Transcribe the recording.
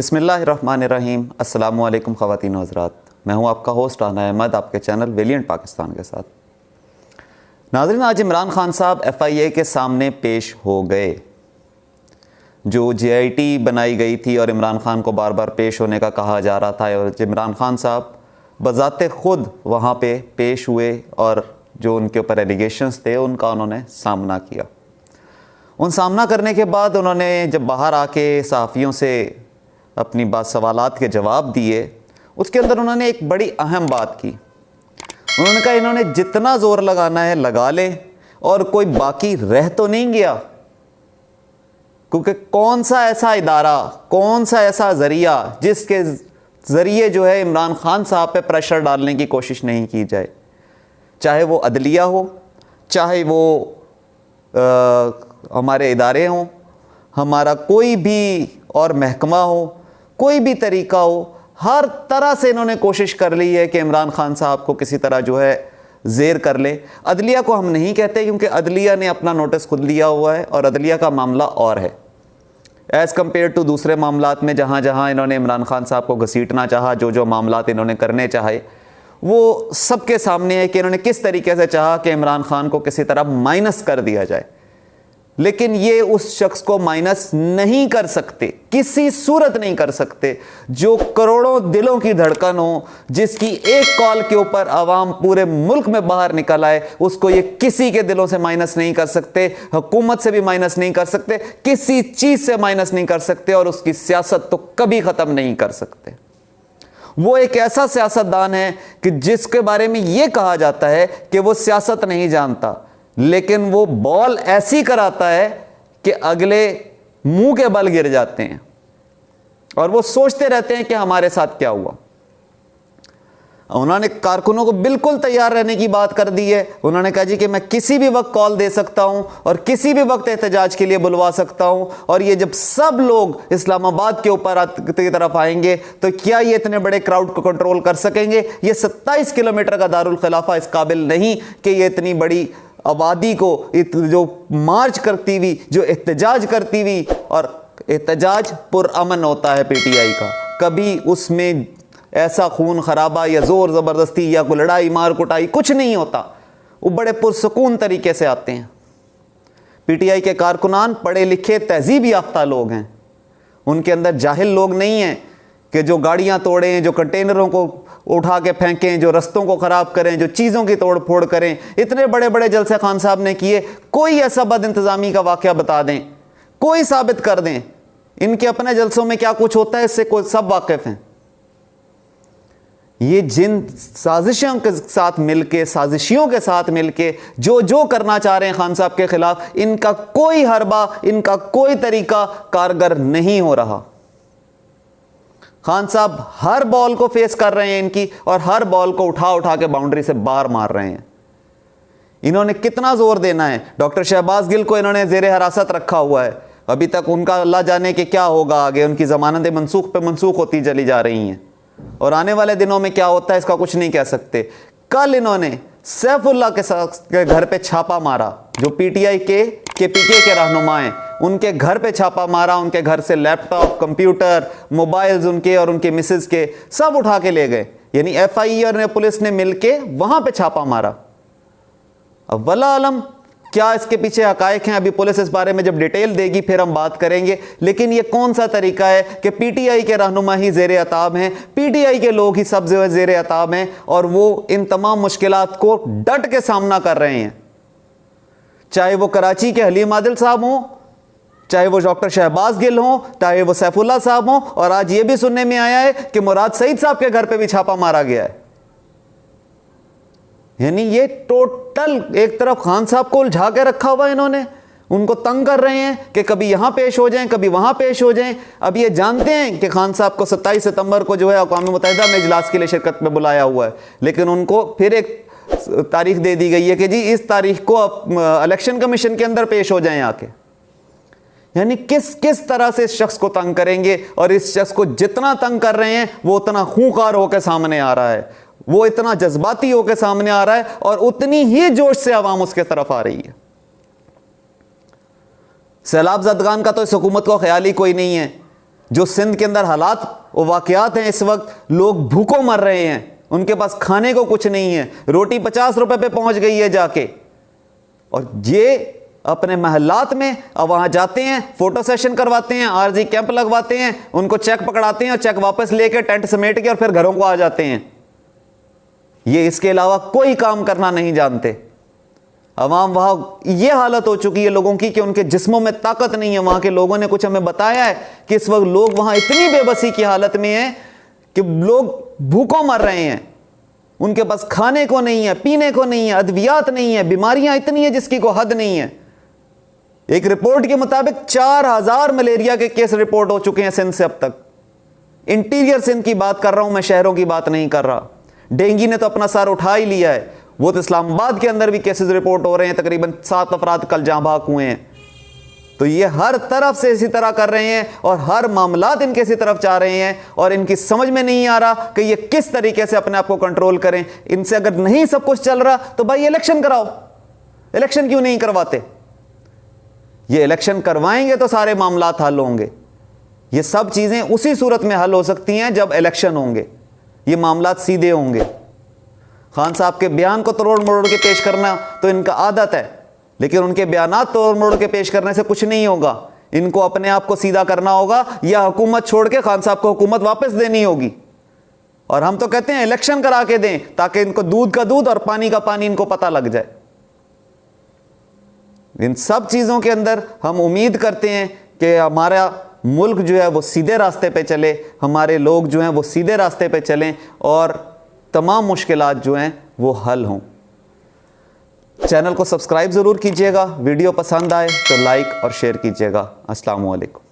बिस्मिल्लाहिर्रहमानिर्रहीम। अस्सलामु अलैकुम ख़वातीन व हज़रात, मैं हूं आपका होस्ट राना अहमद आपके चैनल वेलिएंट पाकिस्तान के साथ। नाज़रीन, आज इमरान खान साहब FIA के सामने पेश हो गए। जो JIT बनाई गई थी और इमरान खान को बार बार पेश होने का कहा जा रहा था, और इमरान खान साहब बज़ाते ख़ुद वहाँ पे पेश हुए और जो उनके ऊपर एलिगेशंस थे उनका उन्होंने सामना किया। उन सामना करने के बाद उन्होंने जब बाहर आके सहाफ़ियों से अपनी सवालात के जवाब दिए, उसके अंदर उन्होंने एक बड़ी अहम बात की। उन्होंने कहा इन्होंने जितना ज़ोर लगाना है लगा ले और कोई बाकी रह तो नहीं गया, क्योंकि कौन सा ऐसा इदारा, कौन सा ऐसा ज़रिया जिसके ज़रिए जो है इमरान खान साहब पे प्रेशर डालने की कोशिश नहीं की जाए, चाहे वो अदलिया हो, चाहे वो हमारे इदारे हों, हमारा कोई भी और महकमा हो, कोई भी तरीका हो, हर तरह से इन्होंने कोशिश कर ली है कि इमरान खान साहब को किसी तरह जो है ज़ेर कर ले। अदलिया को हम नहीं कहते, क्योंकि अदलिया ने अपना नोटिस खुद लिया हुआ है और अदलिया का मामला और है एज़ कम्पेयर टू दूसरे मामलात में जहाँ जहाँ इन्होंने इमरान खान साहब को घसीटना चाहा, जो जो मामलात इन्होंने करने चाहे वो सबके सामने है कि इन्होंने किस तरीके से चाहा कि इमरान खान को किसी तरह माइनस कर दिया जाए। लेकिन ये उस शख्स को माइनस नहीं कर सकते, किसी सूरत नहीं कर सकते, जो करोड़ों दिलों की धड़कन हो, जिसकी एक कॉल के ऊपर आवाम पूरे मुल्क में बाहर निकल आए, उसको ये किसी के दिलों से माइनस नहीं कर सकते, हुकूमत से भी माइनस नहीं कर सकते, किसी चीज़ से माइनस नहीं कर सकते, और उसकी सियासत तो कभी ख़त्म नहीं कर सकते। वो एक ऐसा सियासतदान है कि जिसके बारे में ये कहा जाता है कि वो सियासत नहीं जानता, लेकिन वो बॉल ऐसी कराता है कि अगले मुंह के बल गिर जाते हैं और वो सोचते रहते हैं कि हमारे साथ क्या हुआ। उन्होंने कारकुनों को बिल्कुल तैयार रहने की बात कर दी है। उन्होंने कहा जी कि मैं किसी भी वक्त कॉल दे सकता हूं और किसी भी वक्त एहतजाज के लिए बुलवा सकता हूं, और ये जब सब लोग इस्लामाबाद के ऊपर की तरफ आएंगे तो क्या ये इतने बड़े क्राउड को कंट्रोल कर सकेंगे? ये 27 किलोमीटर का दारुल खिलाफा इस काबिल नहीं कि ये इतनी बड़ी आबादी को जो मार्च करती हुई, जो एहतजाज करती हुई, और एहतजाज पुरअमन होता है PTI का, कभी उसमें ऐसा खून खराबा या ज़ोर ज़बरदस्ती या कोई लड़ाई मार कुटाई कुछ नहीं होता। वो बड़े पुरसकून तरीके से आते हैं। PTI के कारकुनान पढ़े लिखे तहजीब याफ्ता लोग हैं, उनके अंदर जाहिल लोग नहीं हैं कि जो गाड़ियाँ तोड़ें, जो कंटेनरों को उठा के फेंकें, जो रस्तों को ख़राब करें, जो चीज़ों की तोड़ फोड़ करें। इतने बड़े बड़े जलसे खान साहब ने किए, कोई ऐसा बद इंतज़ामी का वाक़या बता दें, कोई साबित कर दें इनके अपने जलसों में क्या कुछ होता है, इससे कोई सब वाकिफ़ हैं। ये जिन साजिशों के साथ मिलके, साजिशियों के साथ मिलके जो जो करना चाह रहे हैं खान साहब के ख़िलाफ़, इनका कोई हरबा, इनका कोई तरीका कारगर नहीं हो रहा। खान साहब हर बॉल को फेस कर रहे हैं इनकी, और हर बॉल को उठा उठा के बाउंड्री से बाहर मार रहे हैं। इन्होंने कितना जोर देना है? डॉक्टर शहबाज गिल को इन्होंने ज़ेरे हिरासत रखा हुआ है, अभी तक उनका अल्लाह जाने कि क्या होगा आगे। उनकी ज़मानतें मनसूख पे मनसूख होती चली जा रही हैं, और आने वाले दिनों में क्या होता है इसका कुछ नहीं कह सकते। कल इन्होंने सैफुल्लाह के घर पे छापा मारा, जो PTI के PK के रहनुमा हैं, उनके घर पे छापा मारा। उनके घर से लैपटॉप, कंप्यूटर, मोबाइल्स उनके और उनके मिसेज के सब उठा के ले गए। यानी FIA ने, पुलिस ने मिलके वहां पे छापा मारा। अब वल्लाह आलम क्या इसके पीछे हकायक हैं, अभी पुलिस इस बारे में जब डिटेल देगी फिर हम बात करेंगे। लेकिन ये कौन सा तरीका है कि PTI के रहनुमा ही ज़ेरे अताब हैं, PTI के लोग ही सब ज़ेरे अताब हैं, और वो इन तमाम मुश्किलात को डट के सामना कर रहे हैं। चाहे वो कराची के हलीम आदिल साहब हों, चाहे वो डॉक्टर शहबाज गिल हों, चाहे वो सैफुल्लाह साहब हों, और आज ये भी सुनने में आया है कि मुराद सईद साहब के घर पे भी छापा मारा गया है। यानी ये टोटल एक तरफ खान साहब को उलझा के रखा हुआ है इन्होंने, उनको तंग कर रहे हैं कि कभी यहां पेश हो जाएं, कभी वहां पेश हो जाएं। अब ये जानते हैं कि खान साहब को 27 सितंबर को जो है अक़वाम मुत्तहिदा में इजलास के लिए शिरकत में बुलाया हुआ है, लेकिन उनको फिर एक तारीख दे दी गई है कि जी इस तारीख को इलेक्शन कमीशन के अंदर पेश हो जाएं आके। यानी किस किस तरह से इस शख्स को तंग करेंगे, और इस शख्स को जितना तंग कर रहे हैं वो उतना खूंखार होकर सामने आ रहा है, वो इतना जज्बाती होकर सामने आ रहा है, और उतनी ही जोश से आवाम उसके तरफ आ रही है। सैलाब ज़दगान का तो इस हुकूमत को ख्याल ही कोई नहीं है। जो सिंध के अंदर हालात और वाकयात हैं, इस वक्त लोग भूखों मर रहे हैं, उनके पास खाने को कुछ नहीं है, रोटी 50 रुपए पे पहुंच गई है जाके, और ये अपने महल्लात में अब वहां जाते हैं, फोटो सेशन करवाते हैं, आरजी कैंप लगवाते हैं, उनको चेक पकड़ाते हैं और चेक वापस लेके टेंट समेट के और फिर घरों को आ जाते हैं। ये इसके अलावा कोई काम करना नहीं जानते। अवाम वहां ये हालत हो चुकी है लोगों की कि उनके जिस्मों में ताकत नहीं है। वहां के लोगों ने कुछ हमें बताया है कि इस वक्त लोग वहां इतनी बेबसी की हालत में हैं कि लोग भूखों मर रहे हैं, उनके पास खाने को नहीं है, पीने को नहीं है, अद्वियात नहीं है, बीमारियां इतनी है जिसकी कोई हद नहीं है। एक रिपोर्ट के मुताबिक 4000 मलेरिया के केस रिपोर्ट हो चुके हैं सिंध से अब तक। इंटीरियर सिंध की बात कर रहा हूं मैं, शहरों की बात नहीं कर रहा। डेंगू ने तो अपना सर उठा ही लिया है, वो तो इस्लामाबाद के अंदर भी केसेस रिपोर्ट हो रहे हैं, तकरीबन 7 अफराद कल जाँ भाग हुए हैं। तो ये हर तरफ से इसी तरह कर रहे हैं और हर मामलात इनके इसी तरफ जा रहे हैं और इनकी समझ में नहीं आ रहा कि ये किस तरीके से अपने आप को कंट्रोल करें। इनसे अगर नहीं सब कुछ चल रहा तो भाई इलेक्शन कराओ। इलेक्शन क्यों नहीं करवाते? ये इलेक्शन करवाएंगे तो सारे मामलात हल होंगे। ये सब चीजें उसी सूरत में हल हो सकती हैं जब इलेक्शन होंगे, ये मामलात सीधे होंगे। खान साहब के बयान को तोड़ मरोड़ के पेश करना तो इनका आदत है, लेकिन उनके बयानात तोड़ मरोड़ के पेश करने से कुछ नहीं होगा। इनको अपने आप को सीधा करना होगा या हुकूमत छोड़ के खान साहब को हुकूमत वापस देनी होगी। और हम तो कहते हैं इलेक्शन करा के दें ताकि इनको दूध का दूध और पानी का पानी इनको पता लग जाए। इन सब चीज़ों के अंदर हम उम्मीद करते हैं कि हमारा मुल्क जो है वो सीधे रास्ते पे चले, हमारे लोग जो हैं वो सीधे रास्ते पे चलें और तमाम मुश्किलात जो हैं वो हल हों। चैनल को सब्सक्राइब ज़रूर कीजिएगा, वीडियो पसंद आए तो लाइक और शेयर कीजिएगा। अस्सलामु अलैकुम।